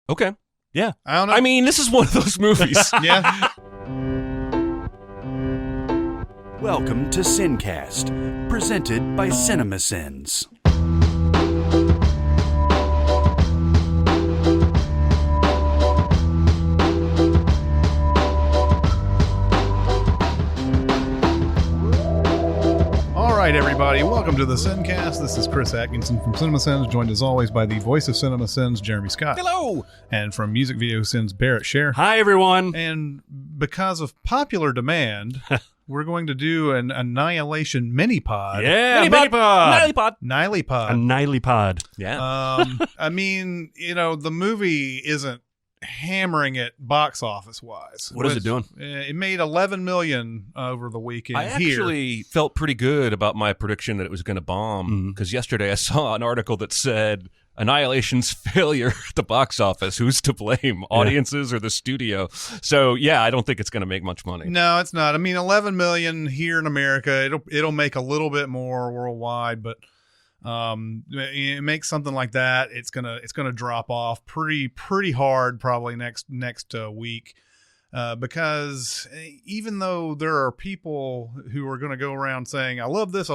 Okay. Yeah. I don't know. I mean, this is one of those movies. Yeah. Welcome to Sincast, presented by Cinemasins. All right, everybody. Welcome to the Sincast. This is Chris Atkinson from Cinemasins, joined as always by the voice of Cinemasins, Jeremy Scott. Hello. And from Music Video Sins, Barrett Scher. Hi, everyone. And because of popular demand, we're going to do an Annihilation mini-pod. Yeah, Nilipod. Annihilipod. Yeah. I mean, the movie isn't hammering it box office wise. What is it doing? It made $11 million over the weekend. I actually felt pretty good about my prediction that it was going to bomb because yesterday I saw an article that said Annihilation's failure at the box office. Who's to blame? Audiences or the studio? So yeah, I don't think it's going to make much money. No, it's not. I mean, $11 million here in America. It'll make a little bit more worldwide, but it makes something like that. It's gonna drop off pretty hard probably next week. Because even though there are people who are going to go around saying, I love this,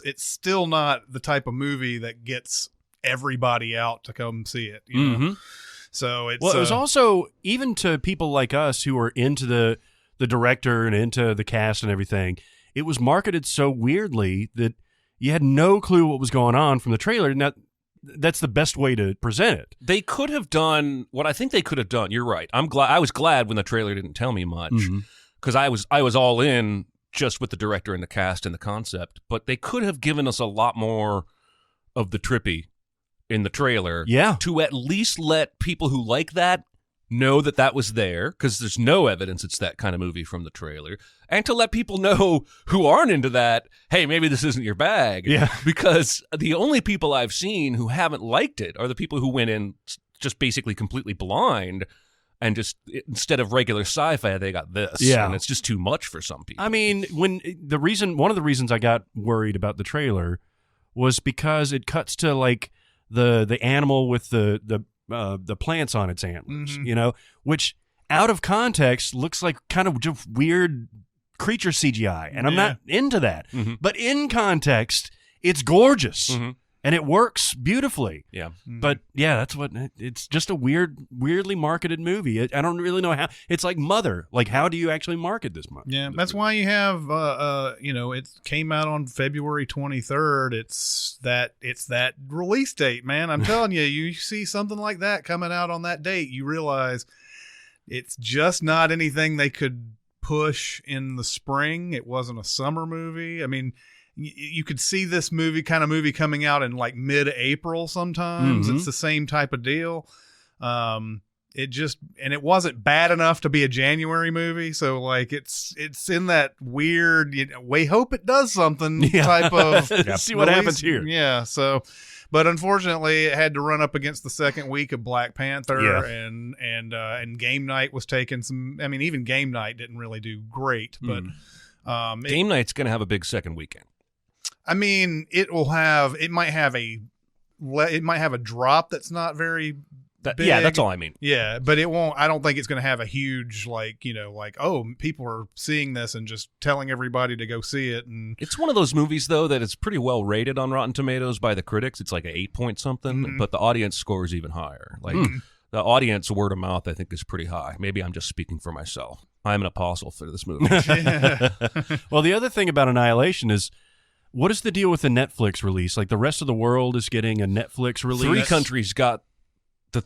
it's still not the type of movie that gets everybody out to come see it. You know? So it's... Well, it was also, even to people like us who are into the director and into the cast and everything, it was marketed so weirdly that you had no clue what was going on from the trailer. And that's the best way to present it. They could have done what I think they could have done. You're right. I was glad when the trailer didn't tell me much because I was all in just with the director and the cast and the concept. But they could have given us a lot more of the trippy in the trailer, to at least let people who like that know that was there, because there's no evidence it's that kind of movie from the trailer, and to let people know who aren't into that, hey, maybe this isn't your bag. Yeah. Because the only people I've seen who haven't liked it are the people who went in just basically completely blind, and just instead of regular sci-fi, they got this. Yeah. And it's just too much for some people. I mean, one of the reasons I got worried about the trailer was because it cuts to like the animal with the plants on its antlers, which out of context looks like kind of just weird creature CGI, and I'm not into that. But in context, it's gorgeous, and it works beautifully. Yeah. But yeah, that's what it's just a weirdly marketed movie. I don't really know how. It's like Mother. Like, how do you actually market this movie? Yeah, that's why you have it came out on February 23rd. It's that release date, man. I'm telling you, you see something like that coming out on that date, you realize it's just not anything they could push in the spring. It wasn't a summer movie. I mean, you could see this movie coming out in like mid-April sometimes. It's the same type of deal. It wasn't bad enough to be a January movie. So like it's in that weird, we hope it does something type of see what happens here. Yeah. So, but unfortunately it had to run up against the second week of Black Panther and Game Night was taking some, I mean, even Game Night didn't really do great, but Game Night's going to have a big second weekend. I mean, it might have a drop that's not very big. Yeah, that's all I mean. Yeah, but it won't. I don't think it's going to have a huge people are seeing this and just telling everybody to go see it. And it's one of those movies though that it's pretty well rated on Rotten Tomatoes by the critics. It's like an 8 point something, but the audience score is even higher. Like the audience word of mouth, I think, is pretty high. Maybe I'm just speaking for myself. I'm an apostle for this movie. Well, the other thing about Annihilation is, what is the deal with the Netflix release? Like, the rest of the world is getting a Netflix release? 3 countries got the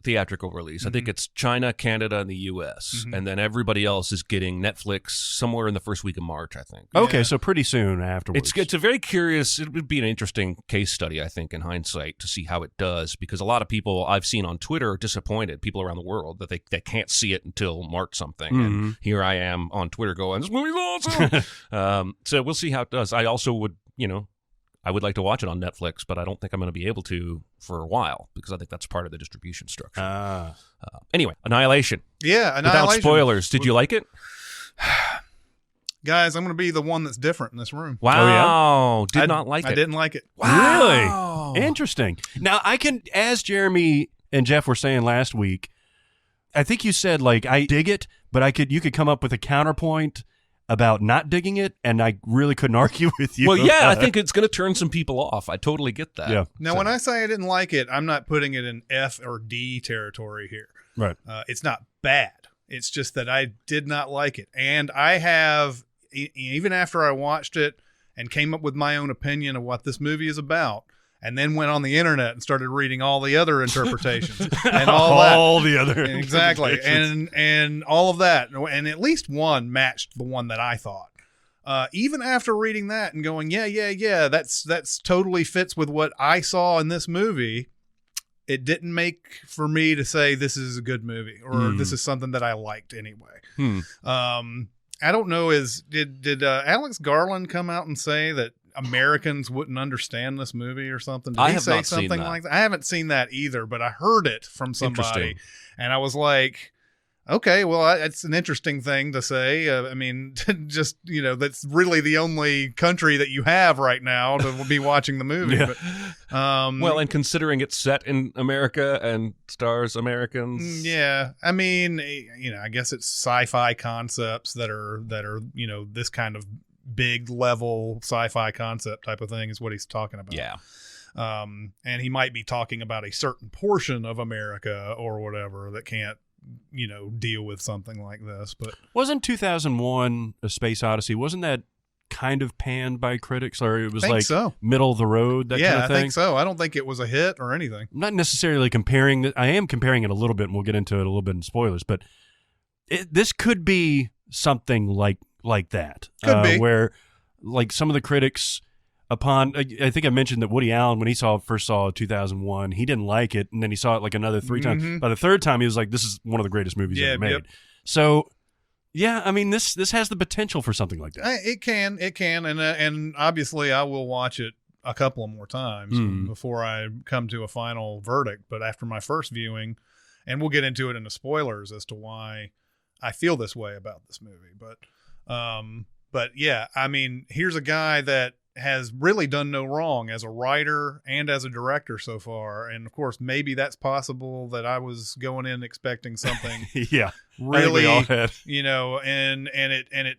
theatrical release. I think it's China, Canada, and the U.S. And then everybody else is getting Netflix somewhere in the first week of March, I think. Okay, so pretty soon afterwards. It's a very curious, it would be an interesting case study, I think, in hindsight, to see how it does, because a lot of people I've seen on Twitter are disappointed, people around the world, that they can't see it until March something. And here I am on Twitter going, this movie's awesome! So we'll see how it does. I also would, I would like to watch it on Netflix, but I don't think I'm going to be able to for a while because I think that's part of the distribution structure. Anyway, Annihilation. Yeah, Annihilation. Without spoilers, did you like it? Guys, I'm going to be the one that's different in this room. Wow. Did not like it. I didn't like it. Wow. Really? Interesting. Now, I can, as Jeremy and Jeff were saying last week, I think you said, like, I dig it, but you could come up with a counterpoint about not digging it, and I really couldn't argue with you. Well, yeah, I think it's going to turn some people off. I totally get that. Yeah. Now, when I say I didn't like it, I'm not putting it in F or D territory here. Right. It's not bad. It's just that I did not like it. And I have, even after I watched it and came up with my own opinion of what this movie is about, and then went on the internet and started reading all the other interpretations and all the other exactly, and all of that, and at least one matched the one that I thought. Even after reading that and going, yeah, that's totally fits with what I saw in this movie. It didn't make for me to say this is a good movie or this is something that I liked anyway. I don't know. Did Alex Garland come out and say that Americans wouldn't understand this movie or something? Did I he have say not seen something that. like that? I haven't seen that either, but I heard it from somebody, Interesting. and I was like, okay, well, it's an interesting thing to say. I mean, just, that's really the only country that you have right now to be watching the movie. Yeah. But, Well, and considering it's set in America and stars Americans. yeah, I mean, I guess it's sci-fi concepts that are this kind of big level sci-fi concept type of thing is what he's talking about. Yeah. And he might be talking about a certain portion of America or whatever that can't, deal with something like this. But wasn't 2001 A Space Odyssey, wasn't that kind of panned by critics, or it was think like so. middle of the road, that kind of thing? I think so. I don't think it was a hit or anything. I'm not necessarily comparing it. I am comparing it a little bit, and we'll get into it a little bit in spoilers, but this could be something like that. Could be. Where, like, some of the critics, I think I mentioned that Woody Allen, when he first saw 2001, he didn't like it, and then he saw it like another 3 times. By the third time, he was like, this is one of the greatest movies ever made. Yep. So, yeah, I mean, this has the potential for something like that. It can, and obviously I will watch it a couple of more times before I come to a final verdict. But after my first viewing, and we'll get into it in the spoilers as to why I feel this way about this movie. But yeah, I mean, here's a guy that has really done no wrong as a writer and as a director so far. And of course, maybe that's possible that I was going in expecting something Yeah, really, all had. and it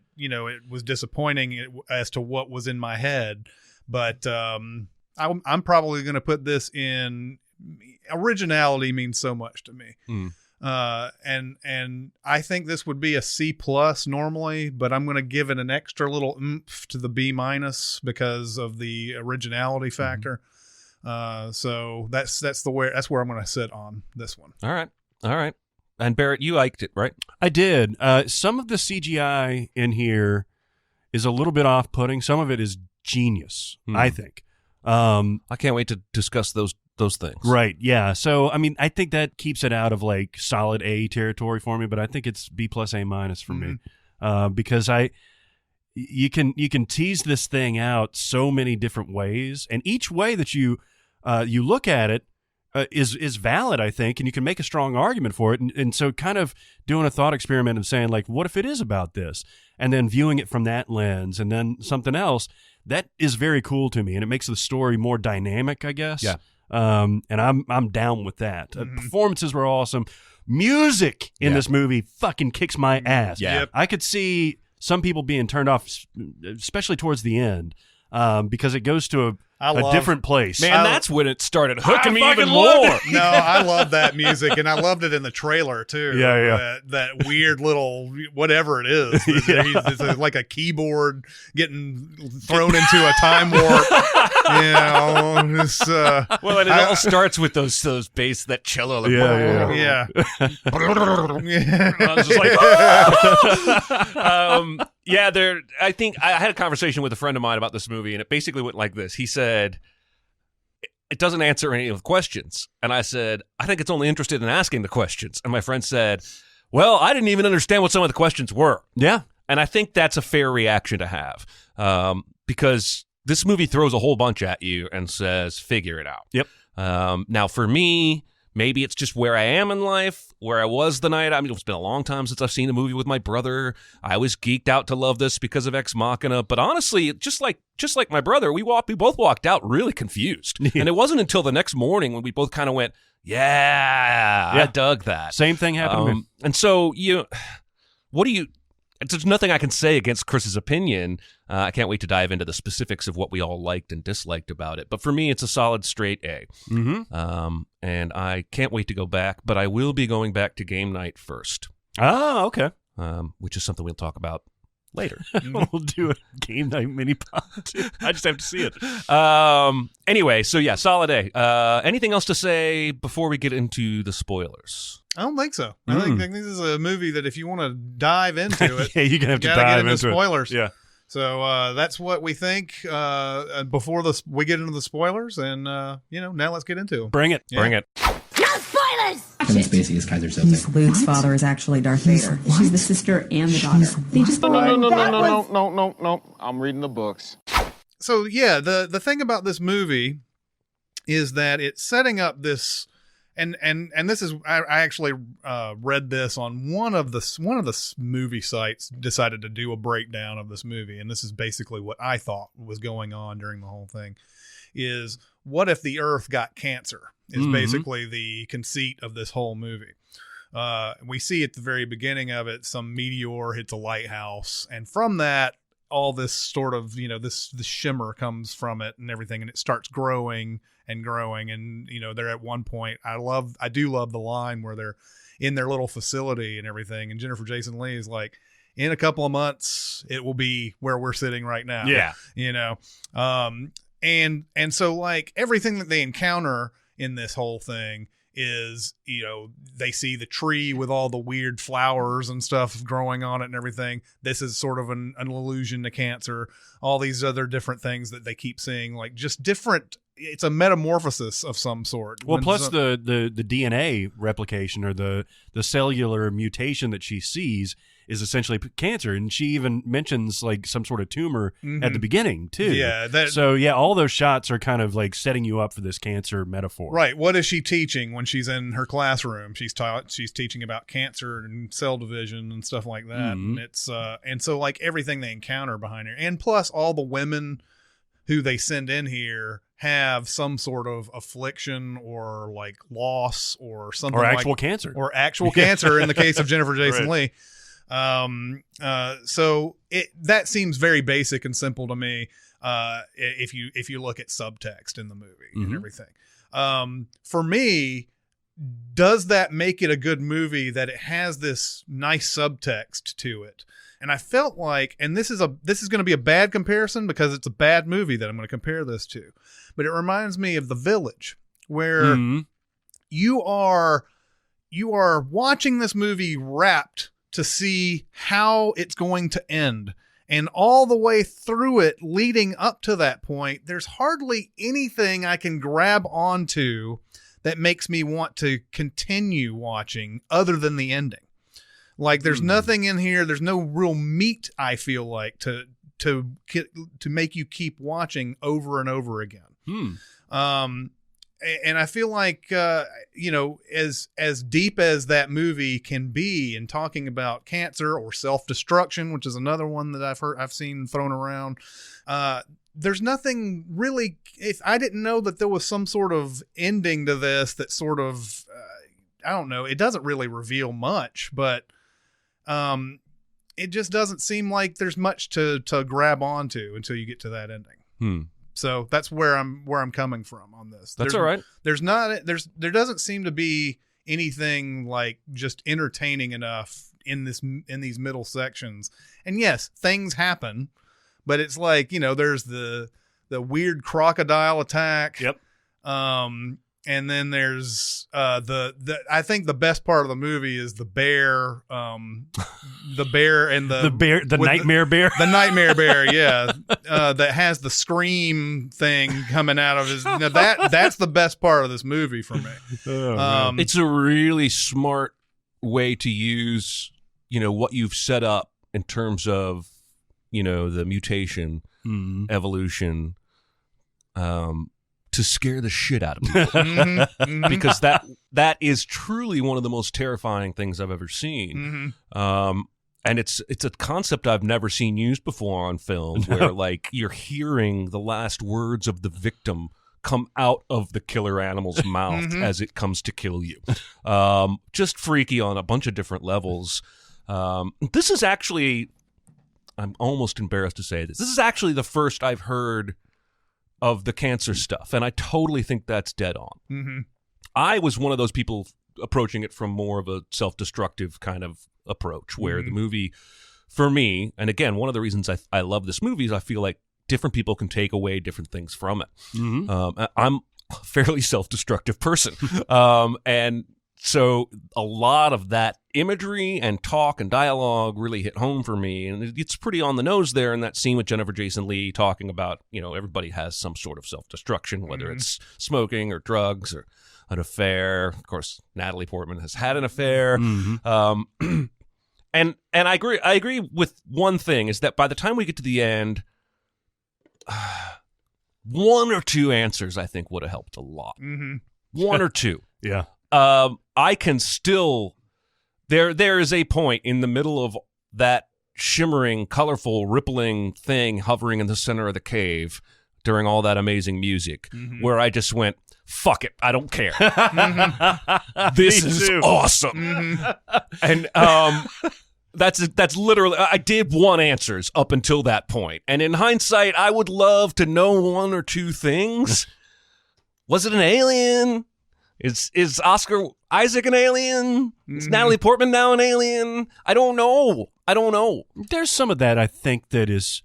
was disappointing as to what was in my head. But I'm probably going to put this in. Originality means so much to me. And I think this would be a C+ normally, but I'm going to give it an extra little oomph to the B- because of the originality factor. So that's where I'm going to sit on this one. All right. And Barrett, you liked it, right? I did. Some of the CGI in here is a little bit off-putting. Some of it is genius, I think. I can't wait to discuss those things. Right, yeah. So, I mean, I think that keeps it out of, like, solid A territory for me, but I think it's B+ A- for me. Because you can tease this thing out so many different ways, and each way that you look at it is valid, I think, and you can make a strong argument for it. And so kind of doing a thought experiment and saying, like, what if it is about this? And then viewing it from that lens and then something else, that is very cool to me, and it makes the story more dynamic, I guess. Yeah. And I'm down with that. Performances were awesome. Music in this movie fucking kicks my ass. Yeah. Yep. I could see some people being turned off, especially towards the end, because it goes to a different place. Man, that's when it started hooking me even fucking loved more. No, I love that music, and I loved it in the trailer too. Yeah. That weird little whatever it is. It's like a keyboard getting thrown into a time warp. Well, and it all starts with those bass, that cello. Like, yeah. I was just like, I think I had a conversation with a friend of mine about this movie, and it basically went like this. He said, it doesn't answer any of the questions. And I said, I think it's only interested in asking the questions. And my friend said, well, I didn't even understand what some of the questions were. Yeah. And I think that's a fair reaction to have, because this movie throws a whole bunch at you and says, figure it out. Yep. Now, for me, maybe it's just where I am in life, where I was the night. I mean, it's been a long time since I've seen a movie with my brother. I was geeked out to love this because of Ex Machina. But honestly, just like my brother, we both walked out really confused. And it wasn't until the next morning when we both kind of went, Yeah, I dug that. Same thing happened to me. And so there's nothing I can say against Chris's opinion. I can't wait to dive into the specifics of what we all liked and disliked about it. But for me, it's a solid straight A. And I can't wait to go back, but I will be going back to game night first. Oh, okay. Which is something we'll talk about later. We'll do a game night mini pod. I just have to see it. Anyway, so yeah, solid A. Anything else to say before we get into the spoilers? I don't think so. I think this is a movie that if you want to dive into it, yeah, you're gonna have to gotta dive get into into spoilers. It. Yeah. So that's what we think before we get into the spoilers, and now let's get into them. Bring it. Yeah. Bring it. No spoilers! Kevin Spacey is Kaiser Soze. Luke's father is actually Darth Vader. She's the sister and the daughter. They just No. I'm reading the books. So yeah, the thing about this movie is that it's setting up this, and this is I actually read this on one of the movie sites decided to do a breakdown of this movie, and this is basically what I thought was going on during the whole thing. Is what if the Earth got cancer? Is basically the conceit of this whole movie. We see at the very beginning of it, some meteor hits a lighthouse, and from that, all this sort of, this shimmer comes from it and everything, and it starts growing and growing. And, they're at one point, I do love the line where they're in their little facility and everything. And Jennifer Jason Leigh is like, in a couple of months, it will be where we're sitting right now. Yeah. And so like everything that they encounter in this whole thing is, they see the tree with all the weird flowers and stuff growing on it and everything. This is sort of an allusion to cancer, all these other different things that they keep seeing, like just different. It's a metamorphosis of some sort. Well, plus the DNA replication or the cellular mutation that she sees is essentially cancer, and she even mentions like some sort of tumor at the beginning too. Yeah. So yeah, all those shots are kind of like setting you up for this cancer metaphor. Right. What is she teaching when she's in her classroom? She's teaching about cancer and cell division and stuff like that. And it's and so like everything they encounter behind her, and plus all the women who they send in here have some sort of affliction or like loss or something, or actual cancer, or actual cancer in the case of Jennifer Jason Leigh. So that seems very basic and simple to me. If you look at subtext in the movie and everything, for me, does that make it a good movie that it has this nice subtext to it? And I felt like, and this is going to be a bad comparison because it's a bad movie that I'm going to compare this to, but it reminds me of The Village, where you are watching this movie wrapped to see how it's going to end. And all the way through it, leading up to that point, there's hardly anything I can grab onto that makes me want to continue watching other than the ending. Like there's nothing in here. There's no real meat, I feel like, to make you keep watching over and over again. And I feel like, as deep as that movie can be in talking about cancer or self-destruction, which is another one that I've seen thrown around, there's nothing really. If I didn't know that there was some sort of ending to this that sort of, I don't know, it doesn't really reveal much, but it just doesn't seem like there's much to grab onto until you get to that ending. So that's where I'm coming from on this. That's all right. There doesn't seem to be anything like just entertaining enough in these middle sections. And yes, things happen, but it's like, there's the weird crocodile attack. Yep. And then there's I think the best part of the movie is the bear, the nightmare bear, the nightmare bear, yeah, that has the scream thing coming out of his. That's the best part of this movie for me. It's a really smart way to use, what you've set up in terms of, the mutation, evolution, to scare the shit out of people. Because that is truly one of the most terrifying things I've ever seen. And it's a concept I've never seen used before on film, where like you're hearing the last words of the victim come out of the killer animal's mouth as it comes to kill you. Just freaky on a bunch of different levels. This is actually, I'm almost embarrassed to say this. This is actually the first I've heard of the cancer stuff, and I totally think that's dead on. Mm-hmm. I was one of those people approaching it from more of a self-destructive kind of approach, where the movie, for me, and again, one of the reasons I love this movie is I feel like different people can take away different things from it. I'm a fairly self-destructive person, and so a lot of that imagery and talk and dialogue really hit home for me, and it's pretty on the nose there in that scene with Jennifer Jason Leigh talking about, everybody has some sort of self-destruction, whether it's smoking or drugs or an affair. Of course, Natalie Portman has had an affair. And I agree with one thing, is that by the time we get to the end, one or two answers I think would have helped a lot. One or two. Yeah. I can still, there is a point in the middle of that shimmering, colorful, rippling thing hovering in the center of the cave during all that amazing music where I just went, fuck it, I don't care. This is awesome. And that's literally, I did want answers up until that point. And in hindsight, I would love to know one or two things. Was it an alien? Is Oscar Isaac an alien? Is Natalie Portman now an alien? I don't know. There's some of that I think that is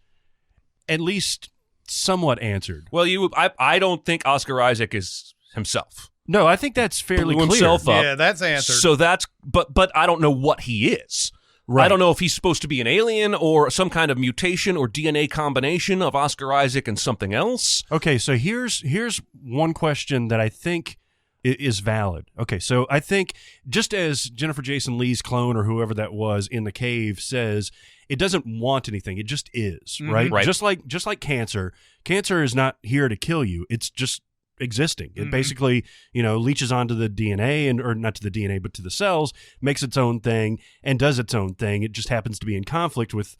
at least somewhat answered. Well, I don't think Oscar Isaac is himself. No, I think that's fairly Blew clear. himself up. Yeah, that's answered. So that's, but I don't know what he is. Right. I don't know if he's supposed to be an alien or some kind of mutation or DNA combination of Oscar Isaac and something else. Okay, so here's one question that I think is valid. Okay, so I think just as Jennifer Jason Leigh's clone or whoever that was in the cave says, it doesn't want anything. It just is, right? Right. Just like cancer. Cancer is not here to kill you. It's just existing. It basically, leaches onto the DNA or not to the DNA, but to the cells, makes its own thing and does its own thing. It just happens to be in conflict with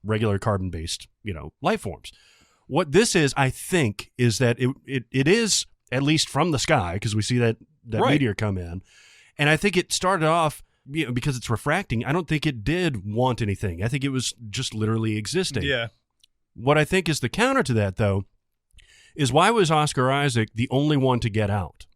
regular carbon-based, life forms. What this is, I think, is that it is at least from the sky, because we see that right. meteor come in. And I think it started off, because it's refracting, I don't think it did want anything. I think it was just literally existing. Yeah. What I think is the counter to that, though, is why was Oscar Isaac the only one to get out?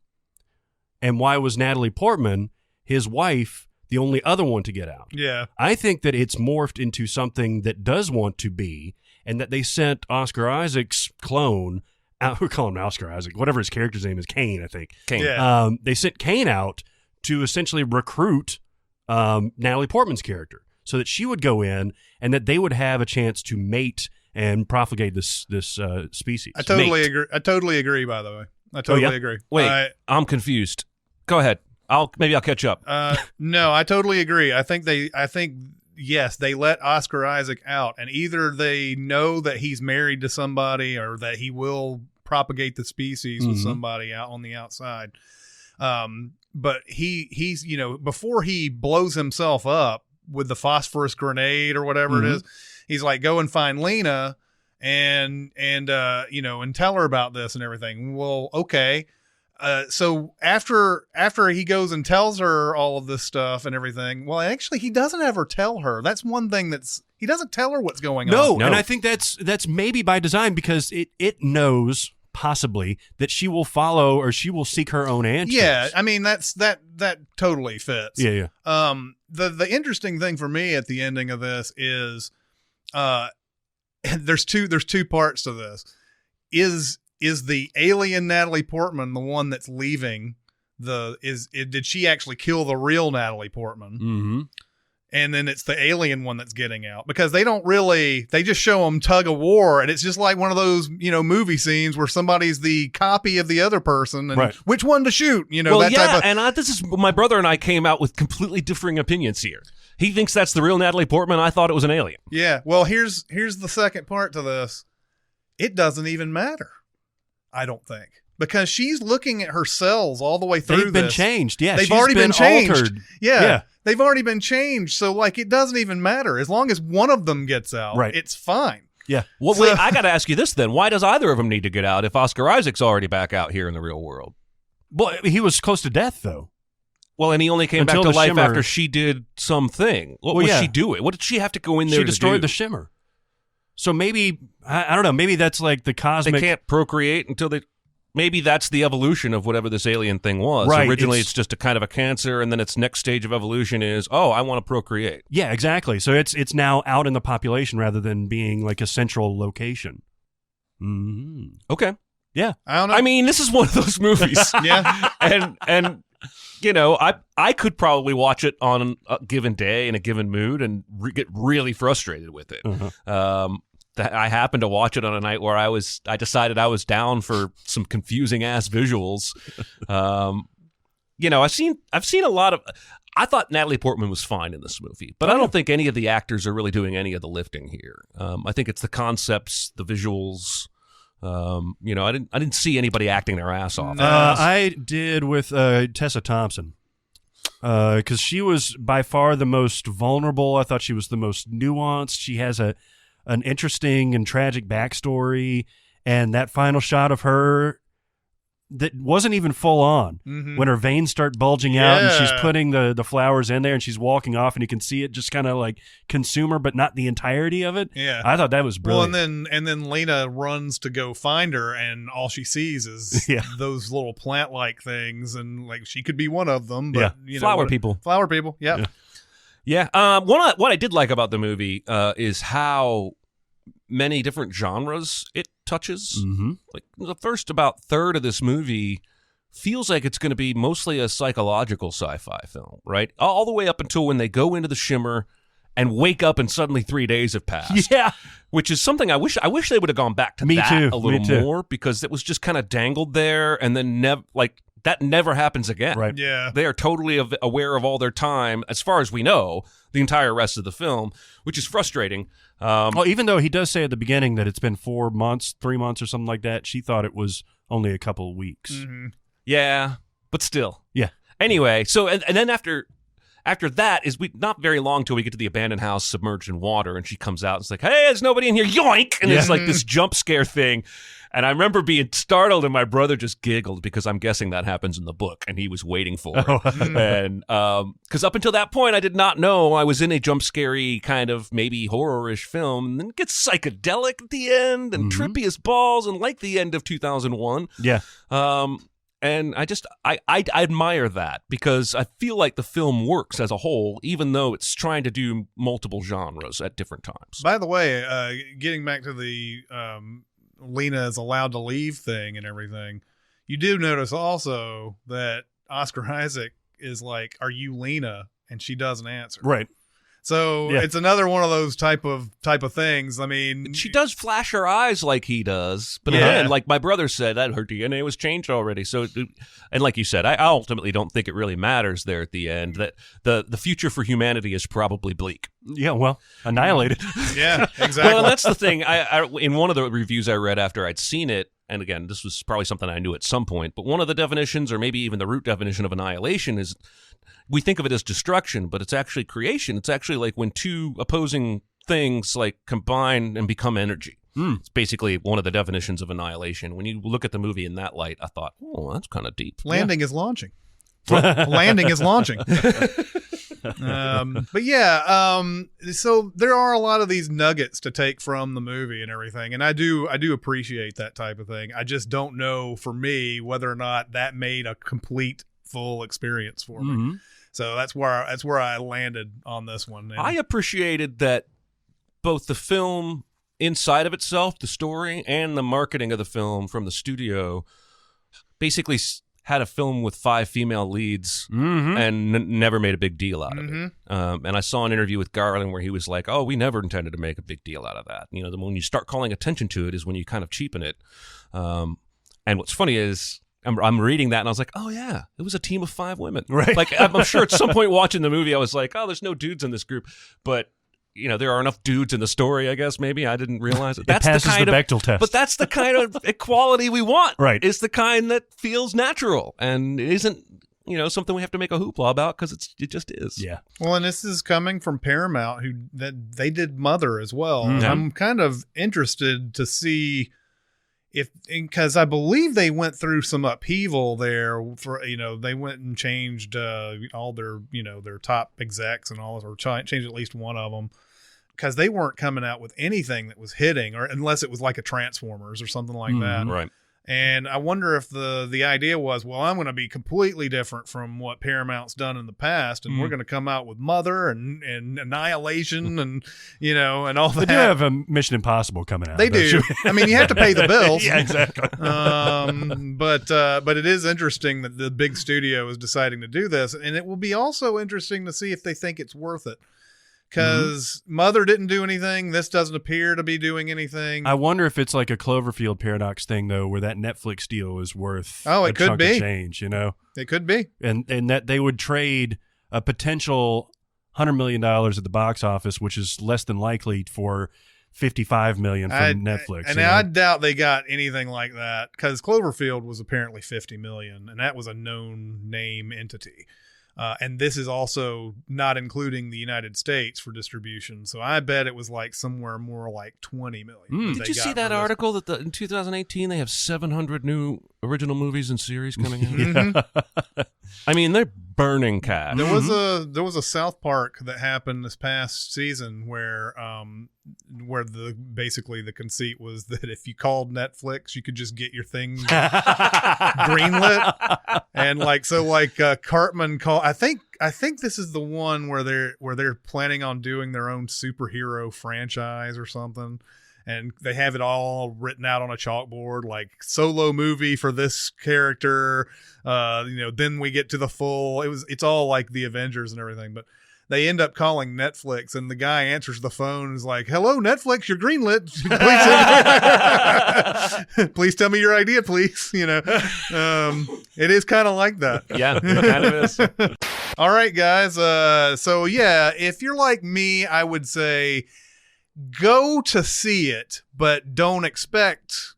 And why was Natalie Portman, his wife, the only other one to get out? Yeah. I think that it's morphed into something that does want to be, and that they sent Oscar Isaac's clone out. We're calling him Oscar Isaac, whatever his character's name is, Kane, I think. Kane. Yeah. They sent Kane out to essentially recruit Natalie Portman's character so that she would go in and that they would have a chance to mate and propagate this species. I totally agree. I totally agree, by the way. I totally agree. Wait, I'm confused. Go ahead. Maybe I'll catch up. No, I totally agree. I think yes, they let Oscar Isaac out, and either they know that he's married to somebody or that he will propagate the species with somebody out on the outside. But he's before he blows himself up with the phosphorus grenade or whatever it is, he's like, go and find Lena and tell her about this and everything. Well, okay. So after he goes and tells her all of this stuff and everything, well, actually he doesn't ever tell her. That's one thing he doesn't tell her what's going on. No, and I think that's maybe by design, because it knows possibly that she will follow or she will seek her own answers. Yeah, I mean that totally fits. Yeah. The interesting thing for me at the ending of this is there's two parts to this. Is the alien Natalie Portman the one that's leaving? Did she actually kill the real Natalie Portman? Mm-hmm. And then it's the alien one that's getting out, because they just show them tug of war, and it's just like one of those, movie scenes where somebody's the copy of the other person and which one to shoot, this is my brother and I came out with completely differing opinions here. He thinks that's the real Natalie Portman. I thought it was an alien. Yeah. Well, here's the second part to this. It doesn't even matter, I don't think, because she's looking at her cells all the way through. They've been changed. Yeah. They've already been changed. Altered. Yeah. They've already been changed. So it doesn't even matter. As long as one of them gets out, it's fine. Yeah. Well, wait, I got to ask you this then. Why does either of them need to get out if Oscar Isaac's already back out here in the real world? Well, he was close to death, though. Well, and he only came Until back to the life Shimmer. after she did something. What Well, was yeah. she doing? What did she have to go in there She to destroyed do? the Shimmer. So maybe, I don't know, maybe that's like the cosmic... They can't procreate until they... Maybe that's the evolution of whatever this alien thing was. Right, Originally, it's just a kind of a cancer, and then its next stage of evolution is, I want to procreate. Yeah, exactly. So it's now out in the population rather than being like a central location. Mm-hmm. Okay. Yeah. I don't know. I mean, this is one of those movies. Yeah. And you know, I could probably watch it on a given day in a given mood and get really frustrated with it. Uh-huh. I happened to watch it on a night where I decided I was down for some confusing ass visuals. You know, I've seen a lot of. I thought Natalie Portman was fine in this movie, but I don't think any of the actors are really doing any of the lifting here. I think it's the concepts, the visuals. You know, I didn't see anybody acting their ass off. I did with Tessa Thompson because she was by far the most vulnerable. I thought she was the most nuanced. She has an interesting and tragic backstory, and that final shot of her that wasn't even full on when her veins start bulging out and she's putting the flowers in there and she's walking off and you can see it just kind of like consume her, but not the entirety of it. Yeah. I thought that was brilliant. Well, and then Lena runs to go find her, and all she sees is those little plant-like things, and like she could be one of them. But you know, Flower people. Flower people. Yep. Yeah. What I did like about the movie is how many different genres it touches. Mm-hmm. Like the first about third of this movie feels like it's going to be mostly a psychological sci-fi film, right? All the way up until when they go into the Shimmer and wake up and suddenly 3 days have passed. Yeah. Which is something I wish they would have gone back to Me that too. a little Me too. more, because it was just kind of dangled there and then that never happens again. Right. Yeah. They are totally aware of all their time, as far as we know, the entire rest of the film, which is frustrating. Well, even though he does say at the beginning that it's been 4 months, 3 months or something like that, she thought it was only a couple of weeks. Mm-hmm. Yeah, but still. Yeah. Anyway, so and then after that is not very long till we get to the abandoned house submerged in water, and she comes out and it's like, hey, there's nobody in here, yoink! And it's like this jump scare thing. And I remember being startled, and my brother just giggled because I'm guessing that happens in the book, and he was waiting for it. And because up until that point, I did not know I was in a jump scary kind of maybe horror-ish film, and then it gets psychedelic at the end and trippy as balls, and like the end of 2001. Yeah. And I admire that because I feel like the film works as a whole, even though it's trying to do multiple genres at different times. By the way, getting back to the Lena is allowed to leave thing and everything, you do notice also that Oscar Isaac is like, "Are you Lena?" And she doesn't answer. Right. So it's another one of those type of things. I mean, She does flash her eyes like he does, but again, like my brother said, that her DNA was changed already. So, and like you said, I ultimately don't think it really matters there at the end. That the future for humanity is probably bleak. Yeah, well, annihilated. Yeah, exactly. Well, and that's the thing. I in one of the reviews I read after I'd seen it, and again, this was probably something I knew at some point, but one of the definitions, or maybe even the root definition of annihilation, is we think of it as destruction, but it's actually creation. It's actually like when two opposing things like combine and become energy. It's basically one of the definitions of annihilation. When you look at the movie in that light, I thought, oh, that's kind of deep. Landing is launching. Landing is launching. But yeah, so there are a lot of these nuggets to take from the movie and everything, and I do appreciate that type of thing. I just don't know for me whether or not that made a complete full experience for me. So that's where I landed on this one. And I appreciated that both the film inside of itself, the story, and the marketing of the film from the studio basically had a film with 5 female leads and never made a big deal out of it. And I saw an interview with Garland where he was like, oh, we never intended to make a big deal out of that. You know, when you start calling attention to it is when you kind of cheapen it. And what's funny is I'm reading that and I was like, oh yeah, it was a team of 5 women. Right. Like I'm sure at some point watching the movie, I was like, oh, there's no dudes in this group. But you know, there are enough dudes in the story, I guess, maybe. I didn't realize it. That's passes the kind the of Bechdel test. But that's the kind of equality we want. Right. It's the kind that feels natural and isn't something we have to make a hoopla about because it just is. Yeah. Well, and this is coming from Paramount, they did Mother as well. Mhm. I'm kind of interested to see because I believe they went through some upheaval there for, they went and changed all their, their top execs and all, or changed at least one of them, because they weren't coming out with anything that was hitting, or unless it was like a Transformers or something like that. Right. And I wonder if the idea was, well, I'm going to be completely different from what Paramount's done in the past, and we're going to come out with Mother and Annihilation and and all that. They do have a Mission Impossible coming out. They do. I mean, you have to pay the bills. Yeah, exactly. But it is interesting that the big studio is deciding to do this, and it will be also interesting to see if they think it's worth it. Because Mother didn't do anything. This doesn't appear to be doing anything. I wonder if it's like a Cloverfield paradox thing, though, where that Netflix deal is worth it could chunk be of change, It could be. And that they would trade a potential $100 million at the box office, which is less than likely, for $55 million from Netflix. I doubt they got anything like that, because Cloverfield was apparently $50 million, and that was a known name entity. And this is also not including the United States for distribution. So I bet it was like somewhere more like 20 million. Did you see that article that in 2018 they have 700 new original movies and series coming out? Mm-hmm. I mean, they're burning cash. There was a South Park that happened this past season where basically the conceit was that if you called Netflix, you could just get your thing greenlit. And Cartman called. I think this is the one where they're planning on doing their own superhero franchise or something. And they have it all written out on a chalkboard, like solo movie for this character. Then we get to the full. It's all like the Avengers and everything. But they end up calling Netflix, and the guy answers the phone and is like, "Hello, Netflix, you're greenlit. Please tell me your idea, please." It is kind of like that. Yeah, it kind of is. All right, guys. So yeah, if you're like me, I would say go to see it, but don't expect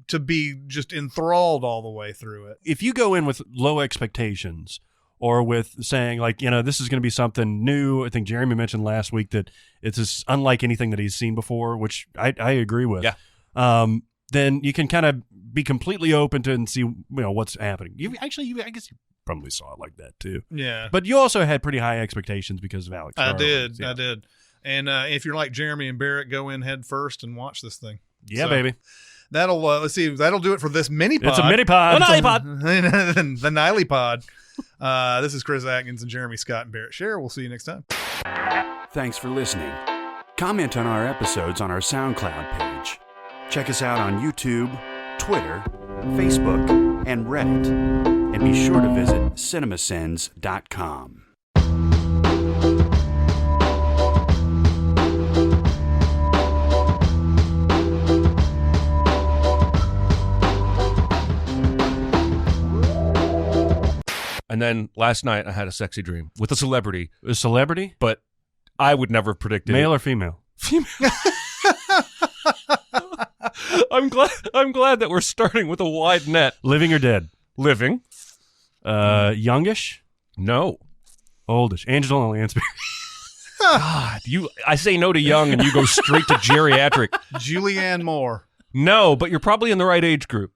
to be just enthralled all the way through it. If you go in with low expectations, or with saying this is going to be something new, I think Jeremy mentioned last week that it's unlike anything that he's seen before, which I agree with. Yeah. Then you can kind of be completely open to it and see what's happening. I guess you probably saw it like that too. Yeah. But you also had pretty high expectations because of Alex I Garland. did. I did. And if you're like Jeremy and Barrett, go in head first and watch this thing. Yeah, baby. That'll let's see. That'll do it for this mini pod. It's a mini pod. The Niley pod. This is Chris Atkins and Jeremy Scott and Barrett Scher. We'll see you next time. Thanks for listening. Comment on our episodes on our SoundCloud page. Check us out on YouTube, Twitter, Facebook, and Reddit. And be sure to visit cinemasins.com. And then last night I had a sexy dream with a celebrity. A celebrity? But I would never have predicted Male it. or female? Female. I'm glad that we're starting with a wide net. Living or dead? Living. Youngish? No. Oldish? Angela Lansbury. God, I say no to young and you go straight to geriatric. Julianne Moore. No, but you're probably in the right age group.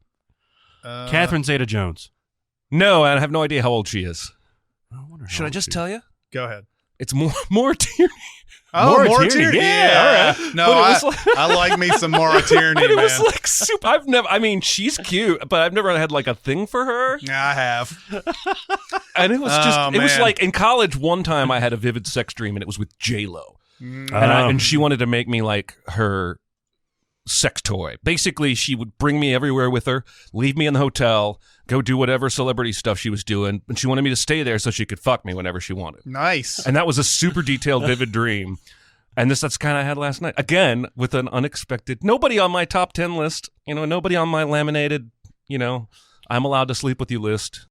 Catherine Zeta-Jones. No, I have no idea how old she is. Should I just tell you? Go ahead. It's more Tierney. Oh, Maura Maura Tierney. Tierney. Yeah, all right. No, I like me some Maura Tierney, But it man. was like super. She's cute, but I've never had like a thing for her. I have. And it was just, Oh, it was man. like in college one time I had a vivid sex dream and it was with J-Lo. Mm. And she wanted to make me like her sex toy. Basically, she would bring me everywhere with her, leave me in the hotel, go do whatever celebrity stuff she was doing, and she wanted me to stay there so she could fuck me whenever she wanted. Nice. And that was a super detailed, vivid dream. And that's kind of I had last night. Again, with an unexpected, nobody on my top 10 list, nobody on my laminated, I'm allowed to sleep with you list.